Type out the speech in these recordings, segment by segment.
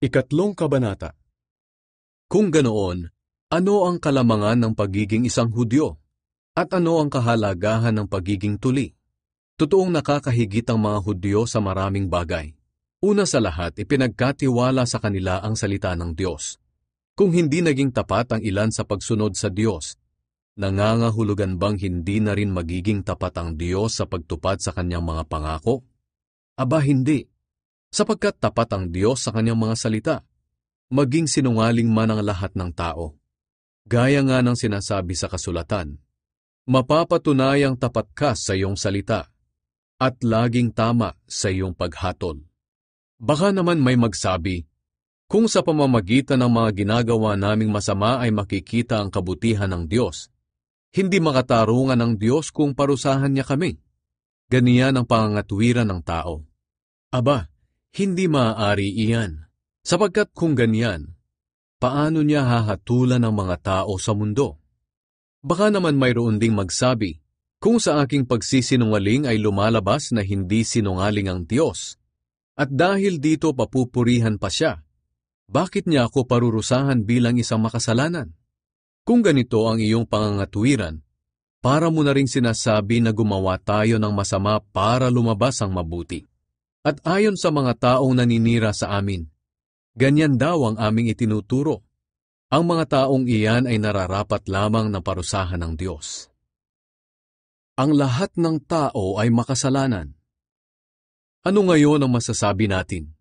Ikatlong kabanata. Kung ganoon, ano ang kalamangan ng pagiging isang Hudyo? At ano ang kahalagahan ng pagiging tuli? Totoong nakakahigit ang mga Hudyo sa maraming bagay. Una sa lahat, ipinagkatiwala sa kanila ang salita ng Diyos. Kung hindi naging tapat ang ilan sa pagsunod sa Diyos, nangangahulugan bang hindi na rin magiging tapat ang Diyos sa pagtupad sa kanyang mga pangako? Aba hindi, sapagkat tapat ang Diyos sa kanyang mga salita, maging sinungaling man ang lahat ng tao. Gaya nga ng sinasabi sa kasulatan, mapapatunayang tapat ka sa iyong salita, at laging tama sa iyong paghatol. Baka naman may magsabi, kung sa pamamagitan ng mga ginagawa naming masama ay makikita ang kabutihan ng Diyos, hindi makatarungan ng Diyos kung parusahan niya kami. Ganiyan ang pangangatwiran ng tao. Aba, hindi maaari iyan, sapagkat kung ganyan, paano niya hahatulan ang mga tao sa mundo? Baka naman mayroon ding magsabi, kung sa aking pagsisinungaling ay lumalabas na hindi sinungaling ang Diyos, at dahil dito papupurihan pa siya, bakit niya ako parurusahan bilang isang makasalanan? Kung ganito ang iyong pangangatwiran, para mo na ring sinasabi na gumawa tayo ng masama para lumabas ang mabuti. At ayon sa mga taong naninira sa amin, ganyan daw ang aming itinuturo. Ang mga taong iyan ay nararapat lamang na parusahan ng Diyos. Ang lahat ng tao ay makasalanan. Ano ngayon ang masasabi natin?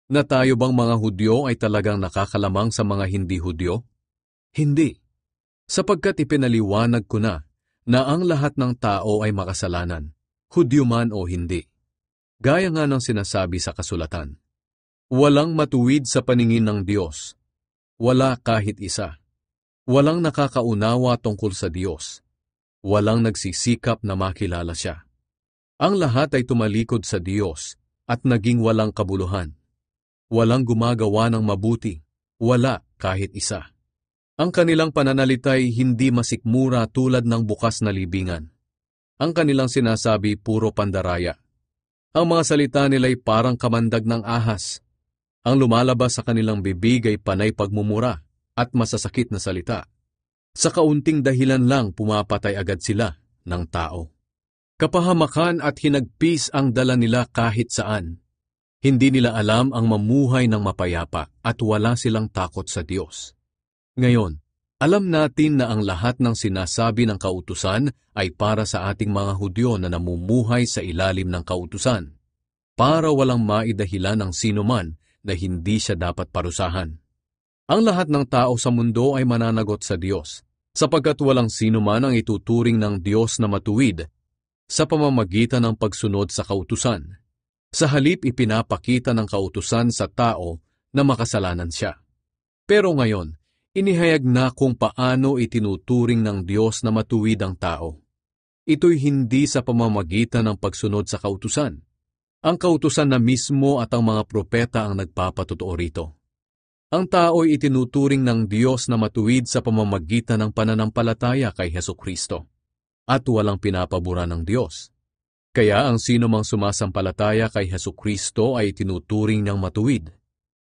Na tayo bang mga Hudyo ay talagang nakakalamang sa mga hindi Hudyo? Hindi, sapagkat ipinaliwanag ko na ang lahat ng tao ay makasalanan, Hudyo man o hindi. Gaya nga ng sinasabi sa kasulatan, walang matuwid sa paningin ng Diyos. Wala kahit isa. Walang nakakaunawa tungkol sa Diyos. Walang nagsisikap na makilala siya. Ang lahat ay tumalikod sa Diyos at naging walang kabuluhan. Walang gumagawa ng mabuti. Wala kahit isa. Ang kanilang pananalita'y hindi masikmura tulad ng bukas na libingan. Ang kanilang sinasabi puro pandaraya. Ang mga salita nila'y parang kamandag ng ahas. Ang lumalabas sa kanilang bibig ay panay pagmumura at masasakit na salita. Sa kaunting dahilan lang pumapatay agad sila ng tao. Kapahamakan at hinagpis ang dala nila kahit saan. Hindi nila alam ang mamuhay ng mapayapa at wala silang takot sa Diyos. Ngayon, alam natin na ang lahat ng sinasabi ng kautusan ay para sa ating mga Hudyo na namumuhay sa ilalim ng kautusan, para walang maidahilan ng sinuman na hindi siya dapat parusahan. Ang lahat ng tao sa mundo ay mananagot sa Diyos, sapagkat walang sinuman ang ituturing ng Diyos na matuwid sa pamamagitan ng pagsunod sa kautusan. Sa halip ipinapakita ng kautusan sa tao na makasalanan siya. Pero ngayon, inihayag na kung paano itinuturing ng Diyos na matuwid ang tao. Ito'y hindi sa pamamagitan ng pagsunod sa kautusan. Ang kautusan na mismo at ang mga propeta ang nagpapatotoo rito. Ang tao'y itinuturing ng Diyos na matuwid sa pamamagitan ng pananampalataya kay Hesukristo. At walang pinapabura ng Diyos. Kaya ang sino mang sumasampalataya kay Hesukristo ay itinuturing niyang matuwid.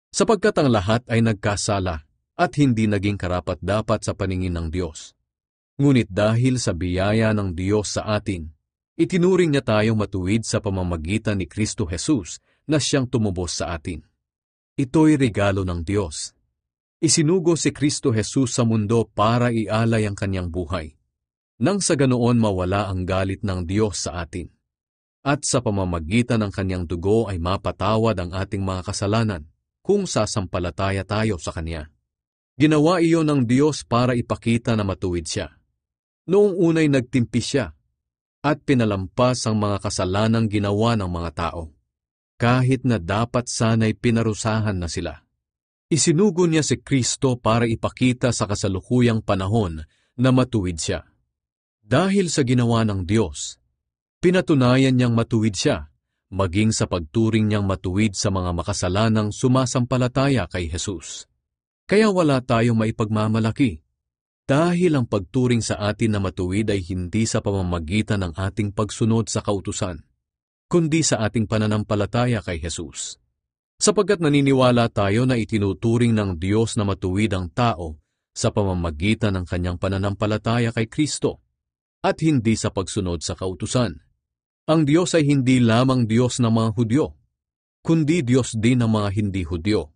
Sapagkat ang lahat ay nagkasala at hindi naging karapat-dapat sa paningin ng Diyos. Ngunit dahil sa biyaya ng Diyos sa atin, itinuring niya tayong matuwid sa pamamagitan ni Kristo Jesus na siyang tumubos sa atin. Ito'y regalo ng Diyos. Isinugo si Kristo Jesus sa mundo para ialay ang kanyang buhay, nang sa ganoon mawala ang galit ng Diyos sa atin. At sa pamamagitan ng kanyang dugo ay mapatawad ang ating mga kasalanan kung sasampalataya tayo sa Kanya. Ginawa iyon ng Diyos para ipakita na matuwid siya. Noong unay nagtimpi siya at pinalampas ang mga kasalanang ginawa ng mga tao, kahit na dapat sana'y pinarusahan na sila. Isinugo niya si Kristo para ipakita sa kasalukuyang panahon na matuwid siya. Dahil sa ginawa ng Diyos, pinatunayan niyang matuwid siya, maging sa pagturing niyang matuwid sa mga makasalanang sumasampalataya kay Jesus. Kaya wala tayong maipagmamalaki, dahil ang pagturing sa atin na matuwid ay hindi sa pamamagitan ng ating pagsunod sa kautusan, kundi sa ating pananampalataya kay Jesus. Sapagkat naniniwala tayo na itinuturing ng Diyos na matuwid ang tao sa pamamagitan ng kanyang pananampalataya kay Kristo at hindi sa pagsunod sa kautusan. Ang Diyos ay hindi lamang Diyos ng mga Hudyo, kundi Diyos din ng mga hindi Hudyo,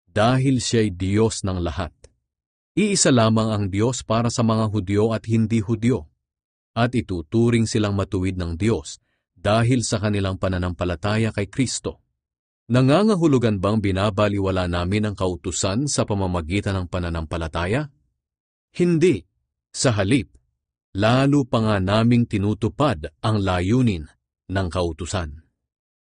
dahil siya'y Diyos ng lahat. Iisa lamang ang Diyos para sa mga Hudyo at hindi Hudyo, at ituturing silang matuwid ng Diyos dahil sa kanilang pananampalataya kay Kristo. Nangangahulugan bang binabaliwala namin ang kautusan sa pamamagitan ng pananampalataya? Hindi. Sa halip, lalo pa nga naming tinutupad ang layunin ng kautusan.